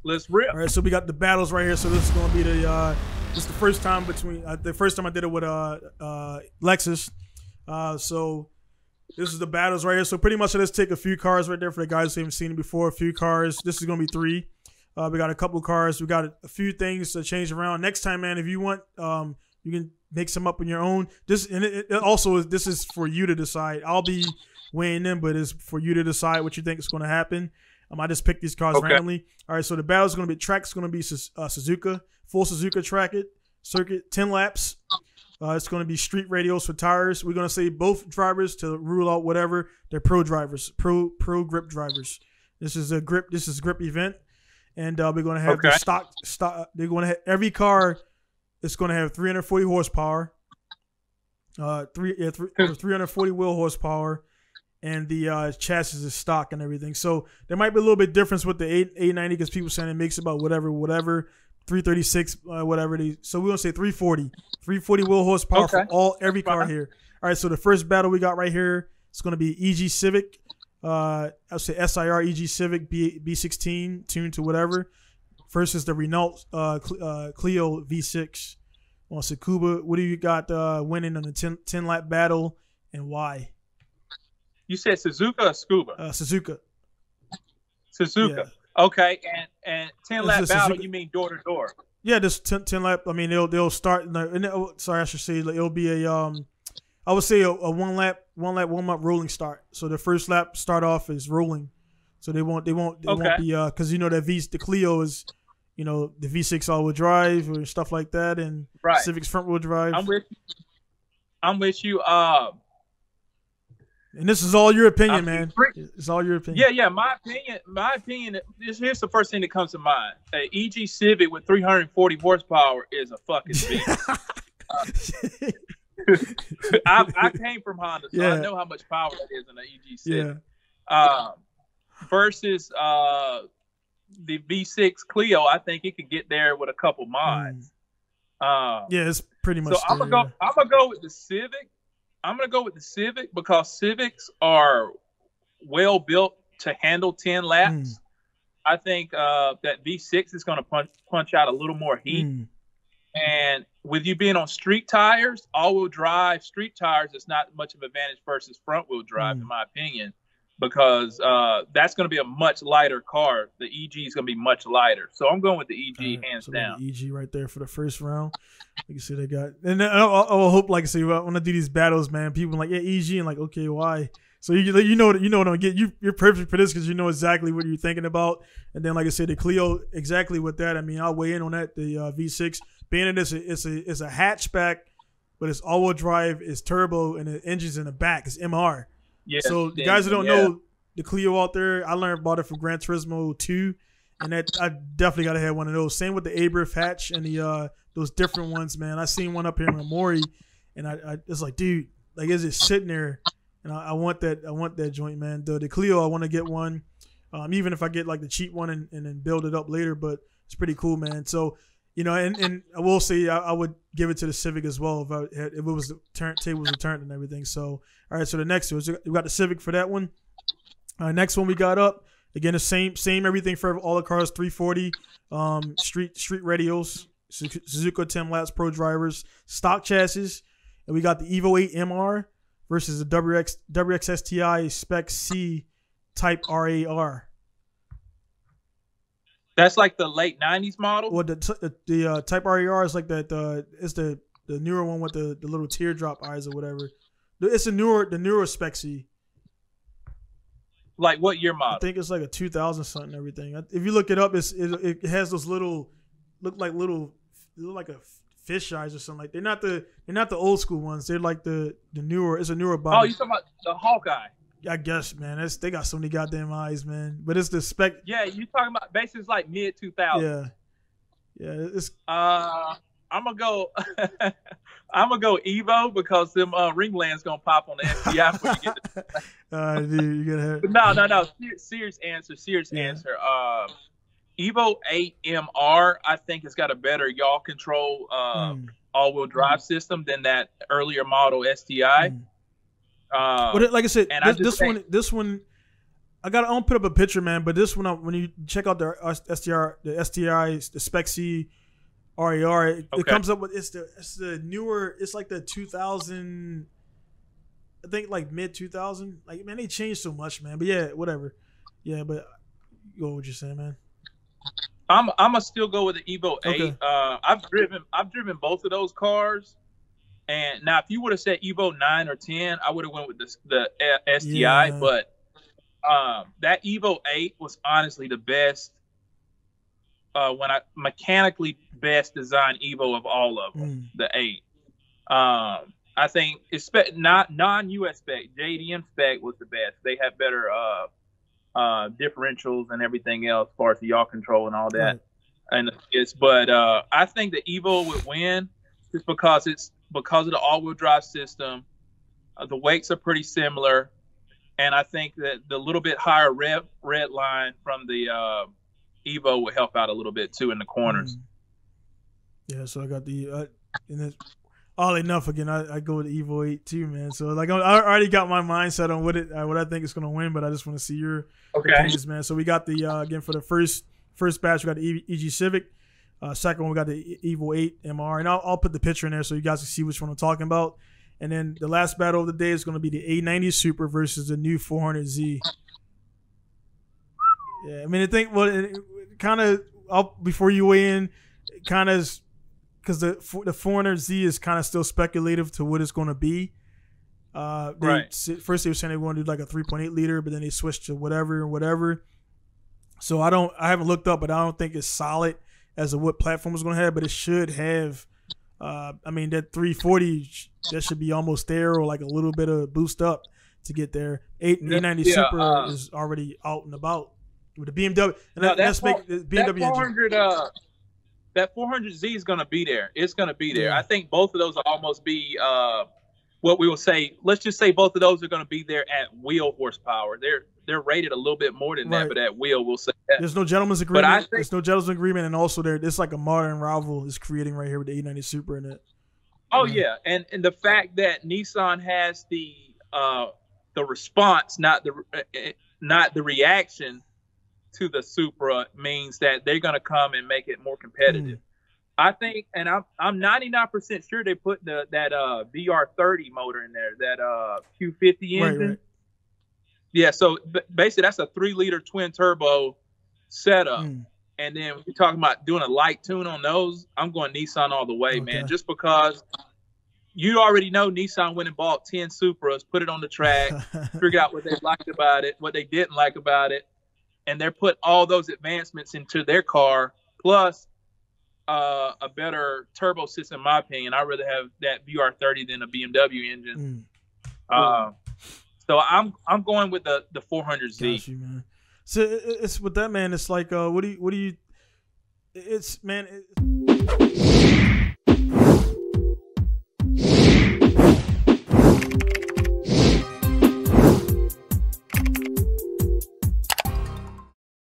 Let's rip. All right, so we got the battles right here. So this is going to be the this is the first time between the first time I did it with Lexus. So this is the battles right here. So pretty much let's take a few cars right there for the guys who haven't seen it before. A few cars. This is going to be 3. We got a couple cars. We got a few things to change around. Next time, man, if you want, you can make some up on your own. This and it also this is for you to decide. I'll be weighing in, but it's for you to decide what you think is going to happen. I just picked these cars randomly. All right, so the battle is going to be track's going to be Suzuka, full Suzuka circuit, 10 laps. It's going to be street radials for tires. We're going to say both drivers to rule out whatever they're pro drivers, pro grip drivers. This is a grip. This is grip event, and we're going to have the stock. They're going to have every car. It's going to have 340 horsepower, 340 wheel horsepower. And the chassis is stock and everything. So there might be a little bit difference with the 890 because people saying it makes about whatever, 336, whatever it is. So we're going to say 340 wheel horsepower for every car here. All right, so the first battle we got right here, it's going to be EG Civic. I'll say SIR EG Civic B16 tuned to whatever. First is the Renault Clio V6. On Sakuba, what do you got winning on the 10 lap battle and why? You said Suzuka or Scuba? Suzuka. Yeah. Okay, and 10 lap battle, you mean door to door? Yeah, this 10 lap. I mean, they'll start. Sorry, I should say it'll be a I would say a one lap warm up rolling start. So the first lap start off is rolling. So they won't be because you know that the Clio is, you know, the V6 all wheel drive or stuff like that, and Civic's front wheel drive. I'm with you. And this is all your opinion, man. It's all your opinion. Yeah. My opinion. Here's the first thing that comes to mind. An EG Civic with 340 horsepower is a fucking beast. I came from Honda, so I know how much power that is in an EG Civic. Yeah. Versus the V6 Clio, I think it could get there with a couple mods. Yeah, it's pretty much. So I'm gonna go with the Civic. I'm going to go with the Civic because Civics are well built to handle 10 laps. I think that V6 is going to punch out a little more heat. And with you being on street tires, all-wheel drive street tires is not much of an advantage versus front-wheel drive, in my opinion, because that's going to be a much lighter car. The EG is going to be much lighter. So I'm going with the EG hands down. The EG right there for the first round. You can see they got, and I hope, like I say, when I do these battles, man, people are like, yeah, EG, and like, okay, why? So you know what I'm getting. You're perfect for this because you know exactly what you're thinking about. And then, like I said, the Clio, exactly with that. I mean, I'll weigh in on that. The V6, being in this, it's a hatchback, but it's all-wheel drive, it's turbo, and the engine's in the back. It's MR. Yeah. So the guys who don't know the Clio out there, I learned about it from Gran Turismo 2, and that I definitely got to have one of those. Same with the Abrif hatch and the those different ones, man. I seen one up here in Memori, and I it's like, dude, like, is it sitting there? And I want that joint, man. The Clio, I want to get one, even if I get like the cheap one and then build it up later. But it's pretty cool, man. So, you know, and I will say I would give it to the Civic as well if it was the tables were turned and everything. So, all right. So the next one, we got the Civic for that one. Next one we got up again, the same everything for all the cars. 340 street radials, Suzuka 10 laps pro drivers, stock chassis, and we got the Evo 8 MR versus the WXSTI Spec C Type RAR. That's like the late 90s model? Well, the Type RAR is like that. It's the newer one with the little teardrop eyes or whatever. It's the newer Spec C. Like what year model? I think it's like a 2000 something everything. If you look it up, it has those look like a fish eyes or something. Like they're not the old school ones. They're like the newer. It's a newer body. Oh, you talking about the Hawkeye? I guess, man. They got so many goddamn eyes, man. But it's the Spec. Yeah, you talking about basically like mid 2000. Yeah. It's. I'm gonna go. I'm gonna go Evo because them ringlands gonna pop on the FBI when you get to. Dude, you gotta have. No. Serious answer. Evo 8 MR, I think, has got a better yaw control all-wheel drive system than that earlier model STI. But like I said, this one, I'll put up a picture, man. But this one, when you check out the STI, the Spec C RAR, it comes up with it's the newer. It's like the 2000. I think like mid 2000. Like, man, they changed so much, man. But yeah, whatever. Yeah, but go what you're saying, man. I'm gonna still go with the Evo 8. Okay. I've driven both of those cars, and now if you would have said Evo 9 or 10, I would have went with the STI. Yeah. But that Evo 8 was honestly the best. Mechanically best designed Evo of all of them, the 8. I think it's not non-US spec. JDM spec was the best. They had better differentials and everything else as far as the yaw control and all that. And I think the Evo would win just because of the all-wheel drive system. The weights are pretty similar, and I think that the little bit higher red line from the Evo would help out a little bit too in the corners. Yeah, so I got the and it's all enough again. I go with the Evo 8 too, man. So like I already got my mindset on what I think is going to win, but I just want to see your opinions, man. So we got the again for the first batch, we got the EG Civic. Second one, we got the Evo 8 MR, and I'll put the picture in there so you guys can see which one I'm talking about. And then the last battle of the day is going to be the 890 Supra versus the new 400Z. Yeah, I mean, I think kind of before you weigh in, kind of because the 400Z is kind of still speculative to what it's going to be. Right. First they were saying they want to do like a 3.8 liter, but then they switched to whatever. So I haven't looked up, but I don't think it's solid as to what platform it's going to have, but it should have. I mean, that 340 that should be almost there, or like a little bit of boost up to get there. 890 Supra is already out and about with the BMW, and BMW engine. That 400Z is going to be there. It's going to be there. Yeah. I think both of those will almost be what we will say. Let's just say both of those are going to be there at wheel horsepower. They're rated a little bit more than that, but at wheel we'll say that. There's no gentleman's agreement. There's no gentleman's agreement, and also it's like a modern rival is creating right here with the 890 Supra in it. Oh yeah, and the fact that Nissan has the response, not the reaction to the Supra, means that they're going to come and make it more competitive. I think, and I'm 99% sure they put that VR30 motor in there, that Q50 engine. Right. Yeah, so basically that's a 3-liter twin turbo setup. And then we're talking about doing a light tune on those. I'm going Nissan all the way, man, just because you already know Nissan went and bought 10 Supras, put it on the track, figure out what they liked about it, what they didn't like about it, and they're put all those advancements into their car, plus a better turbo system, in my opinion. I'd rather have that VR30 than a BMW engine. So I'm going with the 400Z. Got you, man. So it's with that, man. It's like what do you? It's man.